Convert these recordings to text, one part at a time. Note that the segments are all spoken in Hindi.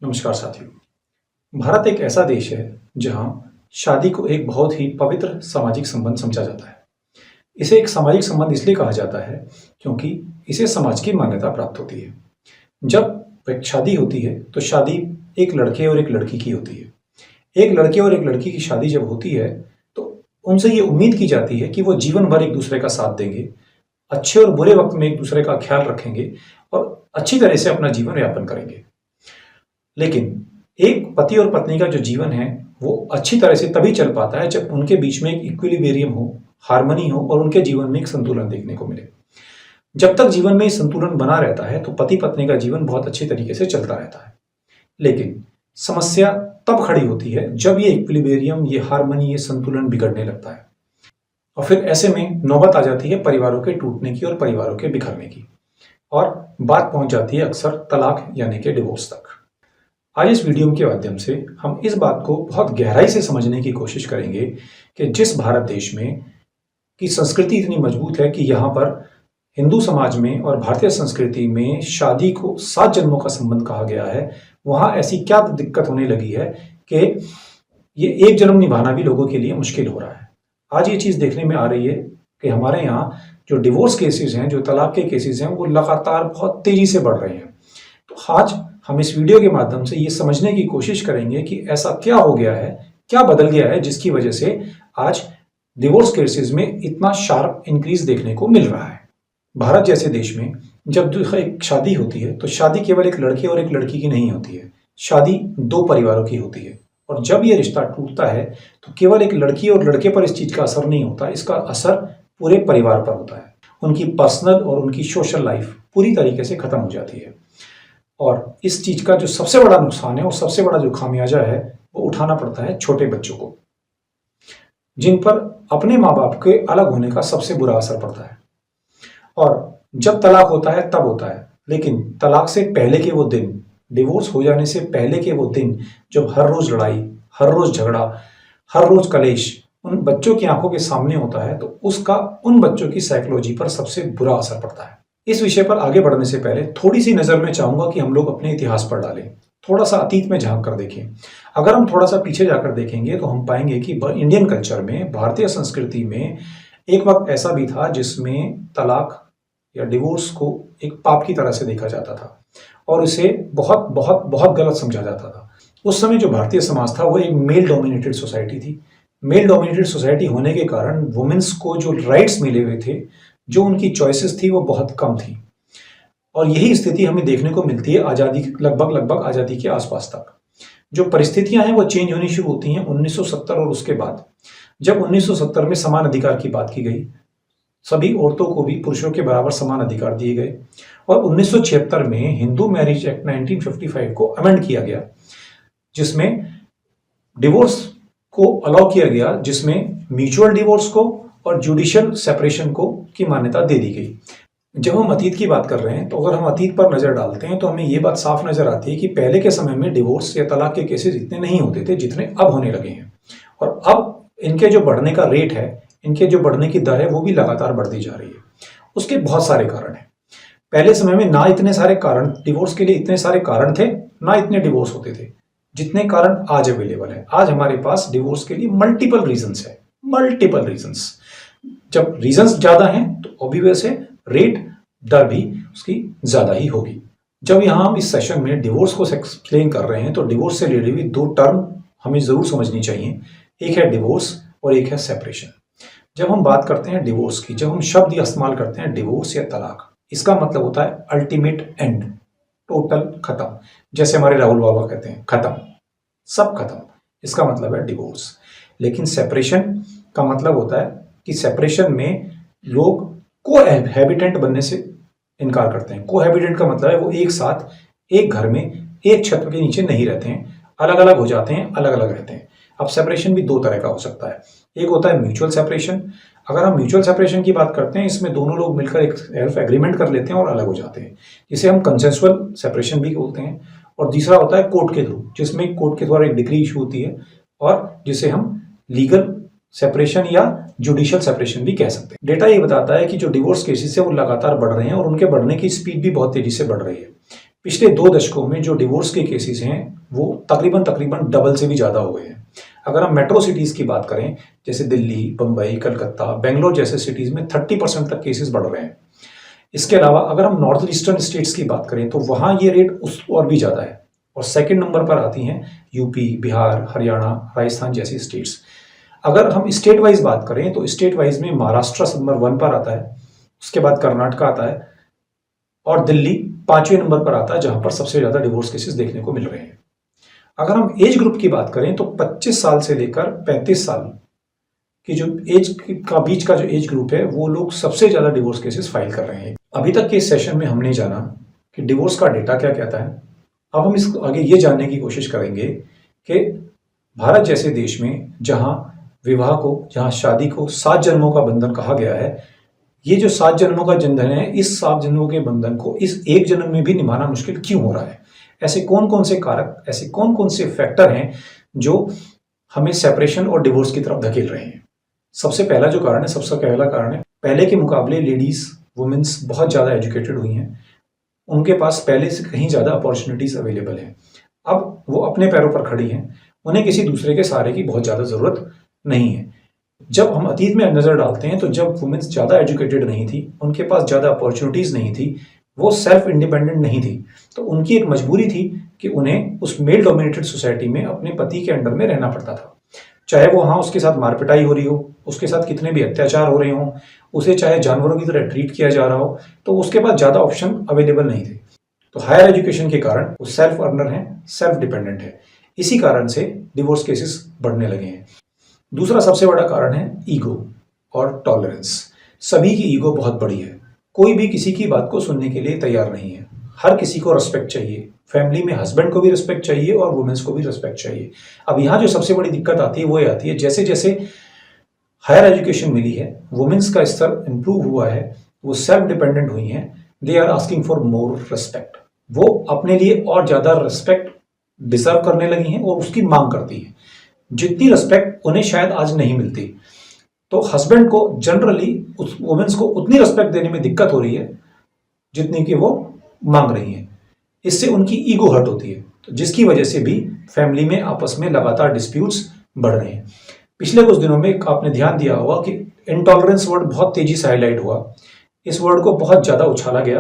नमस्कार साथियों। भारत एक ऐसा देश है जहां शादी को एक बहुत ही पवित्र सामाजिक संबंध समझा जाता है। इसे एक सामाजिक संबंध इसलिए कहा जाता है क्योंकि इसे समाज की मान्यता प्राप्त होती है। जब एक शादी होती है तो शादी एक लड़के और एक लड़की की होती है। एक लड़के और एक लड़की की शादी जब होती है तो उनसे ये उम्मीद की जाती है कि वो जीवन भर एक दूसरे का साथ देंगे, अच्छे और बुरे वक्त में एक दूसरे का ख्याल रखेंगे और अच्छी तरह से अपना जीवन यापन करेंगे। लेकिन एक पति और पत्नी का जो जीवन है वो अच्छी तरह से तभी चल पाता है जब उनके बीच में एक इक्विलिब्रियम हो, हार्मनी हो और उनके जीवन में एक संतुलन देखने को मिले। जब तक जीवन में ये संतुलन बना रहता है तो पति पत्नी का जीवन बहुत अच्छी तरीके से चलता रहता है। लेकिन समस्या तब खड़ी होती है जब ये इक्विलिब्रियम, ये हार्मनी, ये संतुलन बिगड़ने लगता है और फिर ऐसे में नौबत आ जाती है परिवारों के टूटने की और परिवारों के बिखरने की, और बात पहुंच जाती है अक्सर तलाक यानी कि डिवोर्स तक। आज इस वीडियो के माध्यम से हम इस बात को बहुत गहराई से समझने की कोशिश करेंगे कि जिस भारत देश में की संस्कृति इतनी मजबूत है कि यहाँ पर हिंदू समाज में और भारतीय संस्कृति में शादी को 7 जन्मों का संबंध कहा गया है, वहाँ ऐसी क्या दिक्कत होने लगी है कि ये एक जन्म निभाना भी लोगों के लिए मुश्किल हो रहा है। आज ये चीज़ देखने में आ रही है कि हमारे यहाँ जो डिवोर्स केसेस हैं, जो तलाक के केसेस हैं, वो लगातार बहुत तेज़ी से बढ़ रहे हैं। तो आज हम इस वीडियो के माध्यम से ये समझने की कोशिश करेंगे कि ऐसा क्या हो गया है, क्या बदल गया है जिसकी वजह से आज डिवोर्स केसेस में इतना शार्प इंक्रीज देखने को मिल रहा है। भारत जैसे देश में जब एक शादी होती है तो शादी केवल एक लड़के और एक लड़की की नहीं होती है, शादी 2 परिवारों की होती है। और जब ये रिश्ता टूटता है तो केवल एक लड़की और लड़के पर इस चीज का असर नहीं होता, इसका असर पूरे परिवार पर होता है। उनकी पर्सनल और उनकी सोशल लाइफ पूरी तरीके से खत्म हो जाती है। और इस चीज का जो सबसे बड़ा नुकसान है और सबसे बड़ा जो खामियाजा है वो उठाना पड़ता है छोटे बच्चों को, जिन पर अपने माँ बाप के अलग होने का सबसे बुरा असर पड़ता है। और जब तलाक होता है तब होता है, लेकिन तलाक से पहले के वो दिन, डिवोर्स हो जाने से पहले के वो दिन, जब हर रोज लड़ाई, हर रोज झगड़ा, हर रोज कलेश उन बच्चों की आंखों के सामने होता है, तो उसका उन बच्चों की साइकोलॉजी पर सबसे बुरा असर पड़ता है। इस विषय पर आगे बढ़ने से पहले थोड़ी सी नजर में चाहूंगा कि हम लोग अपने इतिहास पर डालें, थोड़ा सा अतीत में झांक कर देखें। अगर हम थोड़ा सा पीछे जाकर देखेंगे तो हम पाएंगे कि इंडियन कल्चर में, भारतीय संस्कृति में एक वक्त ऐसा भी था जिसमें तलाक या डिवोर्स को एक पाप की तरह से देखा जाता था और इसे बहुत बहुत बहुत गलत समझा जाता था। उस समय जो भारतीय समाज था वो एक मेल डोमिनेटेड सोसाइटी थी। मेल डोमिनेटेड सोसाइटी होने के कारण वुमेन्स को जो राइट्स मिले हुए थे, जो उनकी चॉइसेस थी, वो बहुत कम थी। और यही स्थिति हमें देखने को मिलती है आज़ादी, लगभग आज़ादी के आसपास तक। जो परिस्थितियां हैं वो चेंज होनी शुरू होती हैं 1970 और उसके बाद, जब 1970 में समान अधिकार की बात की गई, सभी औरतों को भी पुरुषों के बराबर समान अधिकार दिए गए। और 1976 में हिंदू मैरिज एक्ट 1955 को अमेंड किया गया, जिसमें डिवोर्स को अलाउ किया गया, जिसमें म्यूचुअल डिवोर्स को और जुडिशियल सेपरेशन को की मान्यता दे दी गई। जब हम अतीत की बात कर रहे हैं तो अगर हम अतीत पर नजर डालते हैं तो हमें ये बात साफ नजर आती है कि पहले के समय में डिवोर्स या तलाक के केसेस इतने नहीं होते थे जितने अब होने लगे हैं। और अब इनके जो बढ़ने का रेट है, इनके जो बढ़ने की दर है, वो भी लगातार बढ़ती जा रही है। उसके बहुत सारे कारण हैं। पहले समय में ना इतने सारे कारण, डिवोर्स के लिए इतने सारे कारण थे, ना इतने डिवोर्स होते थे जितने कारण आज अवेलेबल है। आज हमारे पास डिवोर्स के लिए मल्टीपल रीजंस है, मल्टीपल रीजंस। जब रीजंस ज्यादा हैं तो ऑब्वियस है रेट, दर भी उसकी ज्यादा ही होगी। जब यहां हम इस सेशन में डिवोर्स को एक्सप्लेन कर रहे हैं तो डिवोर्स से रिलेटेड 2 टर्म हमें जरूर समझनी चाहिए। एक है डिवोर्स और एक है सेपरेशन। जब हम बात करते हैं डिवोर्स की, जब हम शब्द इस्तेमाल करते हैं डिवोर्स या तलाक, इसका मतलब होता है अल्टीमेट एंड, टोटल खत्म। जैसे हमारे राहुल बाबा कहते हैं खत्म, सब खत्म, इसका मतलब है डिवोर्स। लेकिन सेपरेशन का मतलब होता है कि सेपरेशन में लोग कोहैबिटेंट बनने से इनकार करते हैं। कोहैबिटेंट का मतलब है वो एक साथ एक घर में एक छत के नीचे नहीं रहते हैं, अलग अलग हो जाते हैं, अलग अलग रहते हैं। अब सेपरेशन भी 2 तरह का हो सकता है। एक होता है म्यूचुअल सेपरेशन। अगर हम म्यूचुअल सेपरेशन की बात करते हैं, इसमें दोनों लोग मिलकर एक सेल्फ एग्रीमेंट कर लेते हैं और अलग हो जाते हैं, जिसे हम कंसेंसुअल सेपरेशन भी बोलते हैं। और दूसरा होता है कोर्ट के थ्रू, जिसमें कोर्ट के द्वारा एक डिक्री इशू होती है और जिसे हम लीगल सेपरेशन या जुडिशियल सेपरेशन भी कह सकते हैं। डेटा ये बताता है कि जो डिवोर्स केसेस है वो लगातार बढ़ रहे हैं और उनके बढ़ने की स्पीड भी बहुत तेजी से बढ़ रही है। पिछले 2 दशकों में जो डिवोर्स के केसेस हैं वो तकरीबन डबल से भी ज़्यादा हो गए हैं। अगर हम मेट्रो सिटीज़ की बात करें जैसे दिल्ली, बम्बई, कलकत्ता, बेंगलोर जैसे सिटीज़ में 30% तक केसेस बढ़ रहे हैं। इसके अलावा अगर हम नॉर्थ ईस्टर्न स्टेट्स की बात करें तो वहाँ ये रेट उस और भी ज़्यादा है और सेकंड नंबर पर आती हैं यूपी, बिहार, हरियाणा, राजस्थान जैसी स्टेट्स। अगर हम स्टेट वाइज बात करें तो स्टेट वाइज में महाराष्ट्र नंबर 1 पर आता है, उसके बाद कर्नाटक आता है और दिल्ली 5वें नंबर पर आता है जहां पर सबसे ज़्यादा डिवोर्स केसेस देखने को मिल रहे हैं। अगर हम एज ग्रुप की बात करें तो 25 साल से लेकर 35 साल की जो एज का बीच का जो एज ग्रुप है वो लोग सबसे ज़्यादा डिवोर्स केसेस फाइल कर रहे हैं। अभी तक के इस सेशन में हमने जाना कि डिवोर्स का डेटा क्या कहता है। अब हम इस आगे ये जानने की कोशिश करेंगे कि भारत जैसे देश में जहां विवाह को, जहां शादी को 7 जन्मों का बंधन कहा गया है, ये जो 7 जन्मों का बंधन है, इस 7 जन्मों के बंधन को इस एक जन्म में भी निभाना मुश्किल क्यों हो रहा है? ऐसे कौन कौन से कारक, ऐसे कौन कौन से फैक्टर हैं जो हमें सेपरेशन और डिवोर्स की तरफ धकेल रहे हैं? सबसे पहला कारण है पहले के मुकाबले लेडीज, वुमेन्स बहुत ज़्यादा एजुकेटेड हुई हैं। उनके पास पहले से कहीं ज़्यादा अपॉर्चुनिटीज़ अवेलेबल हैं। अब वो अपने पैरों पर खड़ी हैं, उन्हें किसी दूसरे के सहारे की बहुत ज़्यादा ज़रूरत नहीं है। जब हम अतीत में नज़र डालते हैं तो जब वुमेन्स ज़्यादा एजुकेटेड नहीं थी, उनके पास ज़्यादा अपॉर्चुनिटीज़ नहीं थी, वो सेल्फ इंडिपेंडेंट नहीं थी, तो उनकी एक मजबूरी थी कि उन्हें उस मेल डोमिनेटेड सोसाइटी में अपने पति के अंडर में रहना पड़ता था। चाहे वो वहाँ उसके साथ मारपिटाई हो रही हो, उसके साथ कितने भी अत्याचार हो रहे हों, उसे चाहे जानवरों की तरह ट्रीट किया जा रहा हो, तो उसके पास ज़्यादा ऑप्शन अवेलेबल नहीं थे। तो हायर एजुकेशन के कारण वो सेल्फ अर्नर है, सेल्फ डिपेंडेंट है। इसी कारण से डिवोर्स केसेस बढ़ने लगे हैं। दूसरा सबसे बड़ा कारण है ईगो और टॉलरेंस। सभी की ईगो बहुत बड़ी है, कोई भी किसी की बात को सुनने के लिए तैयार नहीं है। हर किसी को रिस्पेक्ट चाहिए, फैमिली में हस्बैंड को भी रिस्पेक्ट चाहिए और वुमेन्स को भी रिस्पेक्ट चाहिए। अब यहाँ जो सबसे बड़ी दिक्कत आती है वो ये आती है, जैसे जैसे हायर एजुकेशन मिली है, वुमेन्स का स्तर इंप्रूव हुआ है, वो सेल्फ डिपेंडेंट हुई हैं, they are asking for more respect. वो अपने लिए और ज़्यादा रिस्पेक्ट डिजर्व करने लगी हैं और उसकी मांग करती हैं, जितनी रिस्पेक्ट उन्हें शायद आज नहीं मिलती। तो हस्बैंड को जनरली उस वुमेन्स को उतनी रिस्पेक्ट देने में दिक्कत हो रही है जितनी कि वो मांग रही हैं। इससे उनकी ईगो हर्ट होती है, तो जिसकी वजह से भी फैमिली में आपस में लगातार डिस्प्यूट्स बढ़ रहे हैं। पिछले कुछ दिनों में आपने ध्यान दिया होगा कि इंटॉलरेंस वर्ड बहुत तेजी से हाईलाइट हुआ। इस वर्ड को बहुत ज़्यादा उछाला गया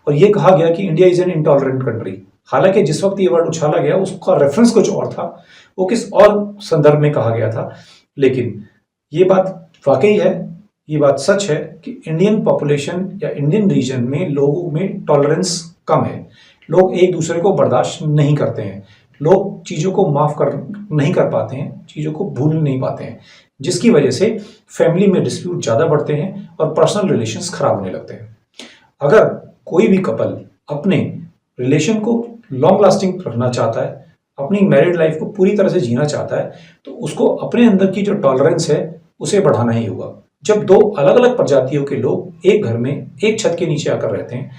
और ये कहा गया कि India is an intolerant country. हालांकि जिस वक्त ये वर्ड उछाला गया उसका रेफरेंस कुछ और था, वो किस और संदर्भ में कहा गया था, लेकिन ये बात वाकई है, ये बात सच है कि इंडियन पॉपुलेशन या इंडियन रीजन में लोगों में टॉलरेंस कम है। लोग एक दूसरे को बर्दाश्त नहीं करते हैं, लोग चीज़ों को माफ़ कर नहीं कर पाते हैं, चीज़ों को भूल नहीं पाते हैं, जिसकी वजह से फैमिली में डिस्प्यूट ज़्यादा बढ़ते हैं और पर्सनल रिलेशंस खराब होने लगते हैं। अगर कोई भी कपल अपने रिलेशन को लॉन्ग लास्टिंग रखना चाहता है, अपनी मैरिड लाइफ को पूरी तरह से जीना चाहता है, तो उसको अपने अंदर की जो टॉलरेंस है उसे बढ़ाना ही होगा। जब दो अलग अलग प्रजातियों के लोग एक घर में एक छत के नीचे आकर रहते हैं,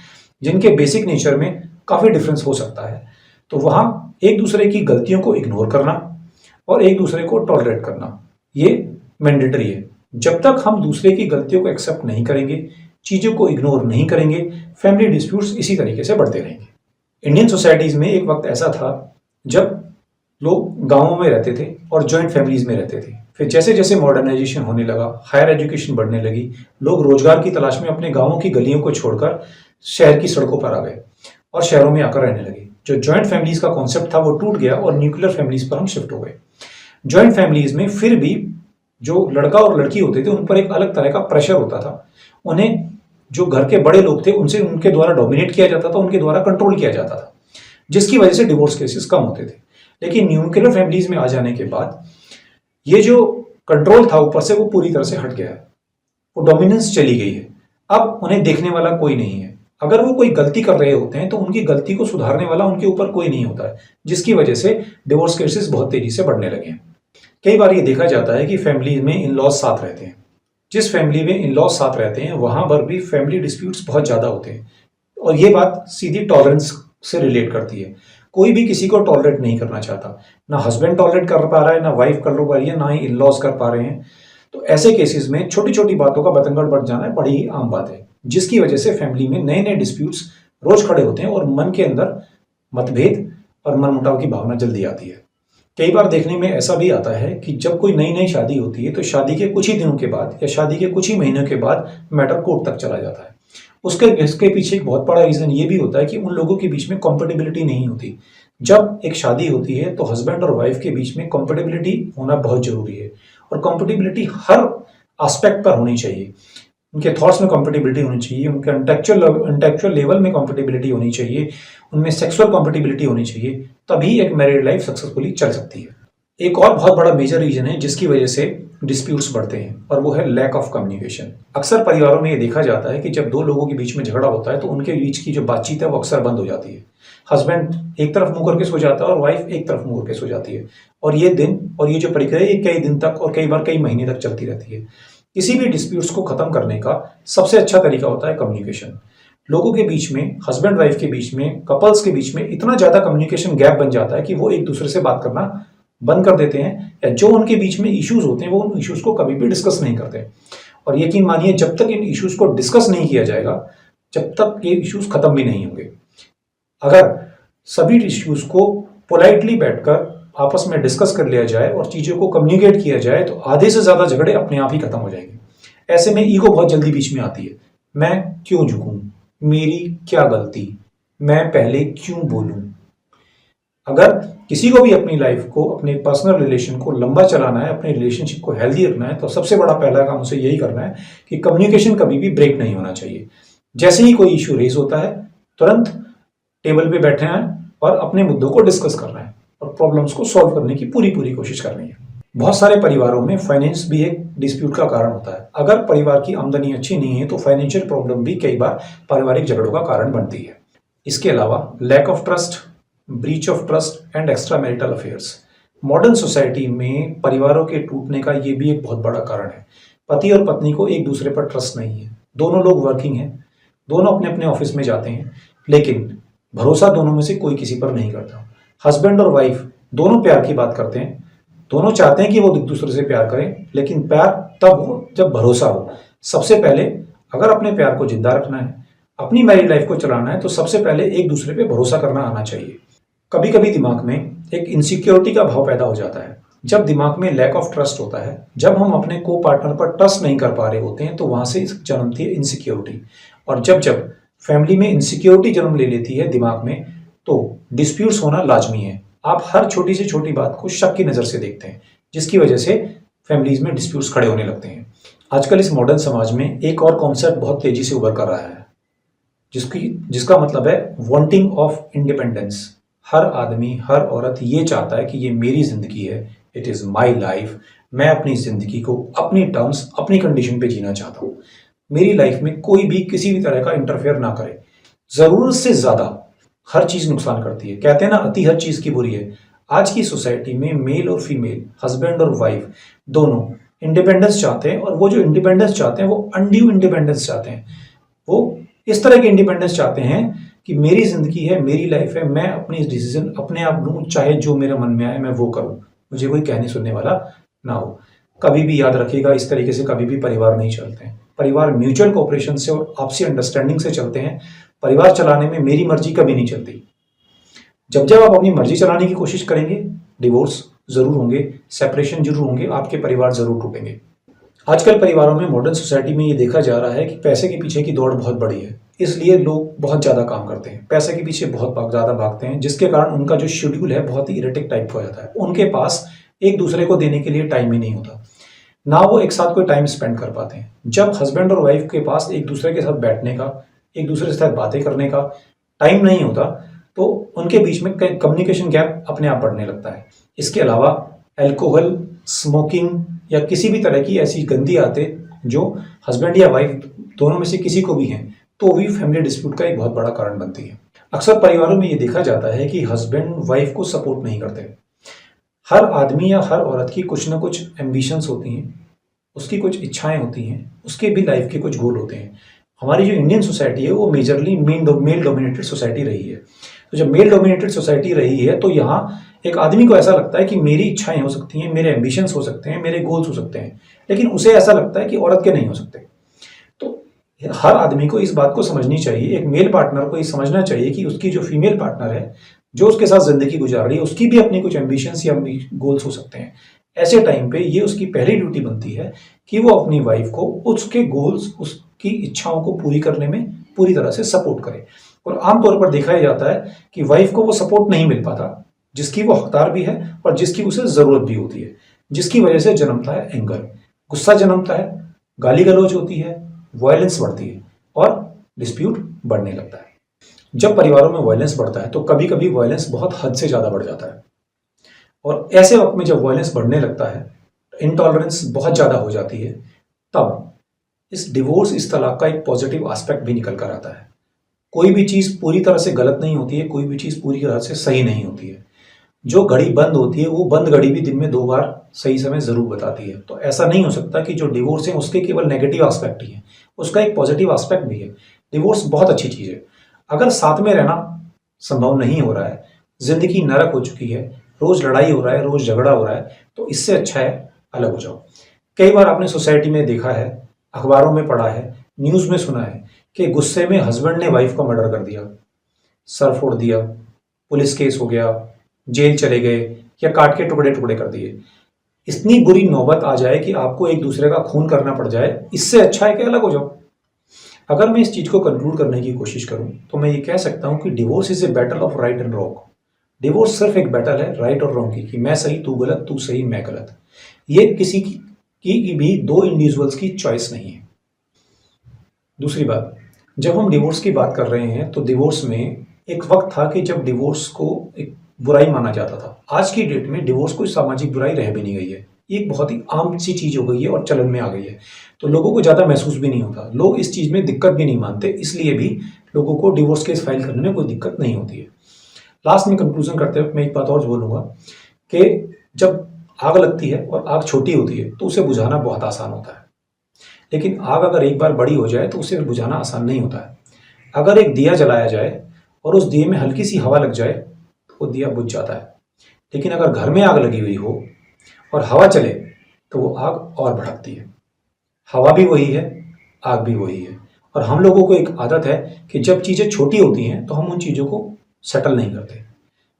जिनके बेसिक नेचर में काफ़ी डिफरेंस हो सकता है, तो वहाँ एक दूसरे की गलतियों को इग्नोर करना और एक दूसरे को टॉलरेट करना ये मैंडेटरी है। जब तक हम दूसरे की गलतियों को एक्सेप्ट नहीं करेंगे, चीज़ों को इग्नोर नहीं करेंगे, फैमिली डिस्प्यूट्स इसी तरीके से बढ़ते रहेंगे। इंडियन सोसाइटीज़ में एक वक्त ऐसा था जब लोग गांवों में रहते थे और जॉइंट फैमिलीज में रहते थे। फिर जैसे जैसे मॉडर्नाइजेशन होने लगा, हायर एजुकेशन बढ़ने लगी, लोग रोजगार की तलाश में अपने गांवों की गलियों को छोड़कर शहर की सड़कों पर आ गए और शहरों में आकर रहने लगे। जो जॉइंट फैमिलीज का कॉन्सेप्ट था वो टूट गया और न्यूक्लियर फैमिलीज पर हम शिफ्ट हो गए। जॉइंट फैमिलीज में फिर भी जो लड़का और लड़की होते थे उन पर एक अलग तरह का प्रेशर होता था। उन्हें जो घर के बड़े लोग थे उनसे उनके द्वारा डोमिनेट किया जाता था, उनके द्वारा कंट्रोल किया जाता था, जिसकी वजह से डिवोर्स केसेस कम होते थे। लेकिन न्यूक्लियर फैमिलीज में आ जाने के बाद ये जो कंट्रोल था ऊपर से वो पूरी तरह से हट गया है, वो डोमिनेंस चली गई है। अब उन्हें देखने वाला कोई नहीं है। अगर वो कोई गलती कर रहे होते हैं तो उनकी गलती को सुधारने वाला उनके ऊपर कोई नहीं होता है, जिसकी वजह से डिवोर्स केसेस बहुत तेजी से बढ़ने लगे हैं। कई बार ये देखा जाता है कि फैमिली में इन लॉज साथ रहते हैं। जिस फैमिली में इन लॉज साथ रहते हैं वहां पर भी फैमिली डिस्प्यूट्स बहुत ज़्यादा होते हैं और ये बात सीधी टॉलरेंस से रिलेट करती है। कोई भी किसी को टॉलरेट नहीं करना चाहता, ना हस्बैंड टॉलरेट कर पा रहा है, ना वाइफ कर पा रही है, ना ही इन लॉज कर पा रहे हैं। तो ऐसे केसेस में छोटी छोटी बातों का बतंगड़ बढ़ जाना बड़ी ही आम बात है, जिसकी वजह से फैमिली में नए नए डिस्प्यूट्स रोज खड़े होते हैं और मन के अंदर मतभेद और मनमुटाव की भावना जल्दी आती है। कई बार देखने में ऐसा भी आता है कि जब कोई नई नई शादी होती है तो शादी के कुछ ही दिनों के बाद या शादी के कुछ ही महीनों के बाद मैटर कोर्ट तक चला जाता है। इसके पीछे एक बहुत बड़ा रीजन ये भी होता है कि उन लोगों के बीच में कंपेटिबिलिटी नहीं होती। जब एक शादी होती है तो हस्बैंड और वाइफ के बीच में कंपेटिबिलिटी होना बहुत जरूरी है, और कंपेटिबिलिटी हर एस्पेक्ट पर होनी चाहिए। उनके थॉट्स में कंपेटिबिलिटी होनी चाहिए, उनके इंटेलेक्चुअल लेवल में कंपेटिबिलिटी होनी चाहिए, उनमें सेक्सुअल कंपेटिबिलिटी होनी चाहिए, तभी एक मैरिड लाइफ सक्सेसफुली चल सकती है। एक और बहुत बड़ा मेजर रीजन है जिसकी वजह से डिस्प्यूट्स बढ़ते हैं, और वो है लैक ऑफ कम्युनिकेशन। अक्सर परिवारों में ये देखा जाता है कि जब दो लोगों के बीच में झगड़ा होता है तो उनके बीच की जो बातचीत है वो अक्सर बंद हो जाती है। हस्बैंड एक तरफ मुंह करके सो जाता है और वाइफ एक तरफ मुंह करके सो जाती है, और ये दिन और ये जो प्रक्रिया ये कई दिन तक और कई बार कई महीने तक चलती रहती है। किसी भी डिस्प्यूट्स को खत्म करने का सबसे अच्छा तरीका होता है कम्युनिकेशन। लोगों के बीच में, हस्बैंड वाइफ के बीच में, कपल्स के बीच में इतना ज्यादा कम्युनिकेशन गैप बन जाता है कि वो एक दूसरे से बात करना बंद कर देते हैं, या जो उनके बीच में इश्यूज होते हैं वो उन इश्यूज को कभी भी डिस्कस नहीं करते। और यकीन मानिए, जब तक इन इश्यूज को डिस्कस नहीं किया जाएगा, जब तक ये इश्यूज खत्म भी नहीं होंगे। अगर सभी इश्यूज को पोलाइटली बैठकर आपस में डिस्कस कर लिया जाए और चीजों को कम्युनिकेट किया जाए तो आधे से ज्यादा झगड़े अपने आप ही खत्म हो जाएंगे। ऐसे में ईगो बहुत जल्दी बीच में आती है। मैं क्यों झुकूं, मेरी क्या गलती, मैं पहले क्यों बोलूं। अगर किसी को भी अपनी लाइफ को, अपने पर्सनल रिलेशन को लंबा चलाना है, अपने रिलेशनशिप को हेल्दी रखना है, तो सबसे बड़ा पहला काम उसे यही करना है कि कम्युनिकेशन कभी भी ब्रेक नहीं होना चाहिए। जैसे ही कोई इश्यू रेज होता है, तुरंत टेबल पे बैठे हैं और अपने मुद्दों को डिस्कस करना है और प्रॉब्लम्स को सॉल्व करने की पूरी कोशिश करनी है। बहुत सारे परिवारों में फाइनेंस भी एक डिस्प्यूट का कारण होता है। अगर परिवार की आमदनी अच्छी नहीं है तो फाइनेंशियल प्रॉब्लम भी कई बार पारिवारिक झगड़ों का कारण बनती है। इसके अलावा lack of trust, breach of trust and extra marital affairs. Modern society में परिवारों के टूटने का ये भी एक बहुत बड़ा कारण है। पति और पत्नी को एक दूसरे पर ट्रस्ट नहीं है। दोनों लोग वर्किंग हैं, दोनों अपने अपने ऑफिस में जाते हैं, लेकिन भरोसा दोनों में से कोई किसी पर नहीं करता। हस्बैंड और वाइफ दोनों प्यार की बात करते हैं, दोनों चाहते हैं कि वो एक दूसरे से प्यार करें, लेकिन प्यार तब हो जब भरोसा हो। सबसे पहले अगर अपने प्यार को जिंदा रखना है, अपनी मैरिड लाइफ को चलाना है, तो सबसे पहले एक दूसरे पे भरोसा करना आना चाहिए। कभी कभी दिमाग में एक इनसिक्योरिटी का भाव पैदा हो जाता है। जब दिमाग में लैक ऑफ ट्रस्ट होता है, जब हम अपने को पार्टनर पर ट्रस्ट नहीं कर पा रहे होते हैं, तो वहां से जन्मती है इनसिक्योरिटी। और जब जब फैमिली में इनसिक्योरिटी जन्म ले लेती है दिमाग में, तो डिस्प्यूट्स होना लाजमी है। आप हर छोटी से छोटी बात को शक की नजर से देखते हैं, जिसकी वजह से फैमिलीज में डिस्प्यूट्स खड़े होने लगते हैं। आजकल इस मॉडर्न समाज में एक और कॉन्सेप्ट बहुत तेजी से उभर कर रहा है, जिसका मतलब है वांटिंग ऑफ इंडिपेंडेंस। हर आदमी, हर औरत ये चाहता है कि ये मेरी जिंदगी है, इट इज माई लाइफ। मैं अपनी जिंदगी को अपनी टर्म्स, अपनी कंडीशन पे जीना चाहता हूँ। मेरी लाइफ में कोई भी किसी भी तरह का इंटरफेयर ना करे। जरूरत से ज्यादा हर चीज नुकसान करती है। कहते हैं ना, अति हर चीज की बुरी है। आज की सोसाइटी में मेल और फीमेल, हस्बैंड और वाइफ दोनों इंडिपेंडेंस चाहते हैं, और वो जो इंडिपेंडेंस चाहते हैं वो अनड्यू इंडिपेंडेंस चाहते हैं। वो इस तरह की इंडिपेंडेंस चाहते हैं कि मेरी जिंदगी है, मेरी लाइफ है, मैं अपनी डिसीजन अपने आप लूं, चाहे जो मेरे मन में आए मैं वो करूं, मुझे कोई कहने सुनने वाला ना हो। कभी भी याद रखिएगा, इस तरीके से कभी भी परिवार नहीं चलते हैं। परिवार म्यूचुअल कोऑपरेशन से और आपसी अंडरस्टैंडिंग से चलते हैं। परिवार चलाने में मेरी मर्जी कभी नहीं चलती। जब जब आप अपनी मर्जी चलाने की कोशिश करेंगे, डिवोर्स जरूर होंगे, सेपरेशन जरूर होंगे, आपके परिवार जरूर टूटेंगे। आजकल परिवारों में, मॉडर्न सोसाइटी में ये देखा जा रहा है कि पैसे के पीछे की दौड़ बहुत बड़ी है, इसलिए लोग बहुत ज्यादा काम करते हैं, पैसे के पीछे बहुत ज्यादा भागते हैं, जिसके कारण उनका जो शेड्यूल है बहुत ही इरेटिक टाइप का हो जाता है। उनके पास एक दूसरे को देने के लिए टाइम ही नहीं होता, ना वो एक साथ कोई टाइम स्पेंड कर पाते हैं। जब हस्बैंड और वाइफ के पास एक दूसरे के साथ बैठने का, एक दूसरे के साथ बातें करने का टाइम नहीं होता, तो उनके बीच में कम्युनिकेशन गैप अपने आप बढ़ने लगता है। इसके अलावा अल्कोहल, स्मोकिंग या किसी भी तरह की ऐसी गंदी आदतें जो हस्बैंड या वाइफ दोनों में से किसी को भी हैं, तो भी फैमिली डिस्प्यूट का एक बहुत बड़ा कारण बनती है। अक्सर परिवारों में ये देखा जाता है कि हस्बैंड वाइफ को सपोर्ट नहीं करते। हर आदमी या हर औरत की कुछ ना कुछ एम्बिशंस होती हैं, उसकी कुछ इच्छाएं होती हैं, उसके भी लाइफ के कुछ गोल होते हैं। हमारी जो इंडियन सोसाइटी है वो मेजरली मेल डोमिनेटेड सोसाइटी रही है। तो जब मेल डोमिनेटेड सोसाइटी रही है तो यहाँ एक आदमी को ऐसा लगता है कि मेरी इच्छाएं हो सकती हैं, मेरे एम्बिशंस हो सकते हैं, मेरे गोल्स हो सकते हैं, लेकिन उसे ऐसा लगता है कि औरत के नहीं हो सकते। तो हर आदमी को इस बात को समझनी चाहिए, एक मेल पार्टनर को ये समझना चाहिए कि उसकी जो फीमेल पार्टनर है, जो उसके साथ ज़िंदगी गुजार रही है, उसकी भी अपनी कुछ एम्बिशंस या गोल्स हो सकते हैं। ऐसे टाइम पे ये उसकी पहली ड्यूटी बनती है कि वो अपनी वाइफ को उसके गोल्स, उसकी इच्छाओं को पूरी करने में पूरी तरह से सपोर्ट करे। और आमतौर पर देखा ही जाता है कि वाइफ को वो सपोर्ट नहीं मिल पाता जिसकी वो हकदार भी है और जिसकी उसे ज़रूरत भी होती है, जिसकी वजह से जन्मता है एंगर, गुस्सा जन्मता है, गाली गलौज होती है, वायलेंस बढ़ती है और डिस्प्यूट बढ़ने लगता है। जब परिवारों में वायलेंस बढ़ता है तो कभी कभी वायलेंस बहुत हद से ज़्यादा बढ़ जाता है, और ऐसे वक्त में जब वायलेंस बढ़ने लगता है, इंटॉलरेंस बहुत ज़्यादा हो जाती है, तब इस डिवोर्स, इस तलाक का एक पॉजिटिव एस्पेक्ट भी निकल कर आता है। कोई भी चीज़ पूरी तरह से गलत नहीं होती है, कोई भी चीज़ पूरी तरह से सही नहीं होती है। जो घड़ी बंद होती है वो बंद घड़ी भी दिन में 2 बार सही समय ज़रूर बताती है। तो ऐसा नहीं हो सकता कि जो डिवोर्स है उसके केवल नेगेटिव एस्पेक्ट ही है, उसका एक पॉजिटिव एस्पेक्ट भी है। डिवोर्स बहुत अच्छी चीज़ है। अगर साथ में रहना संभव नहीं हो रहा है, ज़िंदगी नरक हो चुकी है, रोज़ लड़ाई हो रहा है, रोज़ झगड़ा हो रहा है, तो इससे अच्छा है अलग हो जाओ। कई बार आपने सोसाइटी में देखा है, अखबारों में पढ़ा है, न्यूज़ में सुना है कि गुस्से में हस्बैंड ने वाइफ का मर्डर कर दिया, सर फोड़ दिया, पुलिस केस हो गया, जेल चले गए या काट के टुकड़े टुकड़े कर दिए। इतनी बुरी नौबत आ जाए कि आपको एक दूसरे का खून करना पड़ जाए, इससे अच्छा है कि अलग हो जाओ। अगर मैं इस चीज़ को कंक्लूड करने की कोशिश करूं तो मैं ये कह सकता हूं कि divorce is a battle of right and wrong. Divorce सिर्फ एक बैटल है राइट और रॉन्ग की, कि मैं सही तू गलत, तू सही मैं गलत। ये किसी की भी दो इंडिविजुअल्स की चॉइस नहीं है। दूसरी बात, जब हम डिवोर्स की बात कर रहे हैं तो डिवोर्स में एक वक्त था कि जब डिवोर्स को एक बुराई माना जाता था। आज की डेट में डिवोर्स कोई सामाजिक बुराई रह भी नहीं गई है, ये एक बहुत ही आम सी चीज़ हो गई है और चलन में आ गई है, तो लोगों को ज़्यादा महसूस भी नहीं होता। लोग इस चीज़ में दिक्कत भी नहीं मानते, इसलिए भी लोगों को डिवोर्स केस फाइल करने में कोई दिक्कत नहीं होती है। लास्ट में कंक्लूजन करते हुए मैं एक बात और बोलूँगा कि जब आग लगती है और आग छोटी होती है तो उसे बुझाना बहुत आसान होता है, लेकिन आग अगर एक बार बड़ी हो जाए तो उसे बुझाना आसान नहीं होता है। अगर एक दिया जलाया जाए और उस दिए में हल्की सी हवा लग जाए तो वो दिया बुझ जाता है, लेकिन अगर घर में आग लगी हुई हो और हवा चले तो वो आग और भड़कती है। हवा भी वही है, आग भी वही है। और हम लोगों को एक आदत है कि जब चीज़ें छोटी होती हैं तो हम उन चीज़ों को सेटल नहीं करते।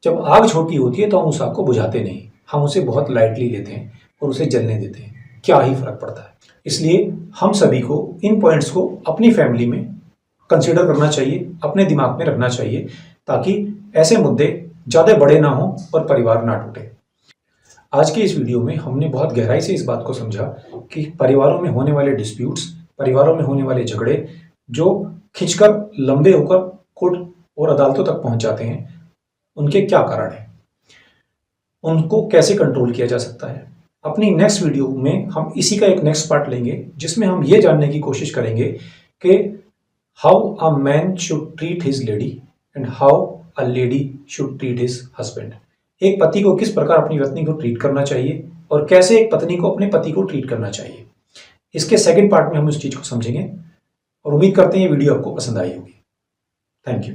जब आग छोटी होती है तो हम उस आग को बुझाते नहीं, हम उसे बहुत लाइटली लेते हैं और उसे जलने देते हैं। क्या ही फर्क पड़ता है। इसलिए हम सभी को इन पॉइंट्स को अपनी फैमिली में कंसिडर करना चाहिए, अपने दिमाग में रखना चाहिए, ताकि ऐसे मुद्दे ज़्यादा बड़े ना हों और परिवार ना टूटे। आज की इस वीडियो में हमने बहुत गहराई से इस बात को समझा कि परिवारों में होने वाले डिस्प्यूट्स, परिवारों में होने वाले झगड़े जो खिंचकर लंबे होकर कोर्ट और अदालतों तक पहुंच जाते हैं, उनके क्या कारण हैं, उनको कैसे कंट्रोल किया जा सकता है। अपनी नेक्स्ट वीडियो में हम इसी का एक नेक्स्ट पार्ट लेंगे, जिसमें हम ये जानने की कोशिश करेंगे कि how a man should treat his lady and how a lady should treat his husband. एक पति को किस प्रकार अपनी पत्नी को ट्रीट करना चाहिए और कैसे एक पत्नी को अपने पति को ट्रीट करना चाहिए। इसके सेकंड पार्ट में हम उस चीज़ को समझेंगे और उम्मीद करते हैं ये वीडियो आपको पसंद आई होगी। Thank you.